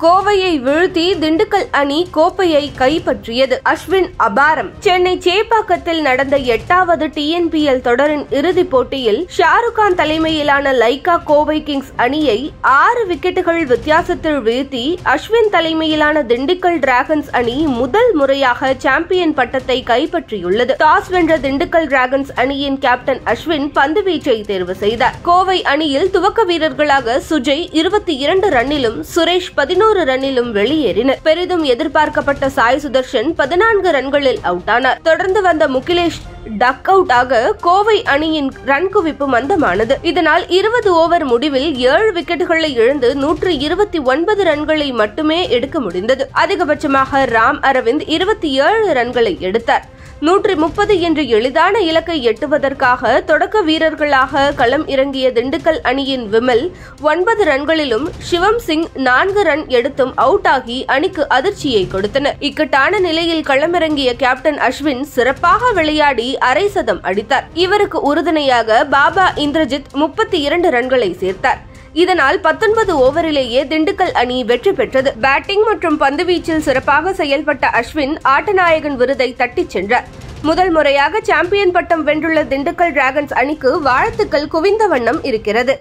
கோவையை வீழ்த்தி திண்டுக்கல் அணி கோப்பையை கைப்பற்றியது. அஸ்வின் அபாரம். சென்னை சேப்பாக்கத்தில் நடந்த 8வது TNPL தொடரின் இறுதிப் போட்டியில் ஷாருக் கான் தலைமையிலான லைகா கோவை கிங்ஸ் அணியை 6 விக்கெட்டுகள் வித்தியாசத்தில் வீழ்த்தி அஸ்வின் தலைமையிலான திண்டுக்கல் டிராகன்ஸ் அணி முதல் முறையாக சாம்பியன் பட்டத்தை கைப்பற்றியுள்ளது. டாஸ் வென்ற திண்டுக்கல் டிராகன்ஸ் அணியின் கேப்டன் அஸ்வின் பந்து வீச்சை தேர்வு செய்தார். கோவை அணியில் துவக்க வீரர்களாக சுஜய் 22 ரன்னிலும் சுரேஷ் 11 ரன்னிலும் வெளியேறினர். பெரிதும் எதிர்பார்க்கப்பட்ட சாய் சுதர்ஷன் 14 ரன்களில் அவுட் ஆனார். தொடர்ந்து வந்த முகிலேஷ் டக் அவுட் ஆக கோவை அணியின் ரன் குவிப்பு மந்தமானது. இதனால் 20 ஓவர் முடிவில் 7 விக்கெட்டுகளை இழந்து 129 ரன்களை மட்டுமே எடுக்க முடிந்தது. அதிகபட்சமாக ராம் அரவிந்த் 27 ரன்களை எடுத்தார். 130 என்ற எளிதான இலக்கை எட்டுவதற்காக தொடக்க வீரர்களாக களம் இறங்கிய திண்டுக்கல் அணியின் விமல் 9 ரன்களிலும் சிவம் சிங் 4 ரன் எடுத்தும் அவுட் ஆகி அணிக்கு அதிர்ச்சியை கொடுத்தனர். இக்கட்டான நிலையில் களமிறங்கிய கேப்டன் அஸ்வின் சிறப்பாக விளையாடி அரை சதம் அடித்தார். இவருக்கு உறுதுணையாக பாபா இந்திரஜித் 32 ரன்களை சேர்த்தார். இதனால் 19 ஓவரிலேயே திண்டுக்கல் அணி வெற்றி பெற்றது. பேட்டிங் மற்றும் பந்துவீச்சில் சிறப்பாக செயல்பட்ட அஸ்வின் ஆட்டநாயகன் விருதை தட்டிச் சென்றார். முதல் முறையாக சாம்பியன் பட்டம் வென்றுள்ள திண்டுக்கல் டிராகன்ஸ் அணிக்கு வாழ்த்துக்கள் குவிந்த வண்ணம் இருக்கிறது.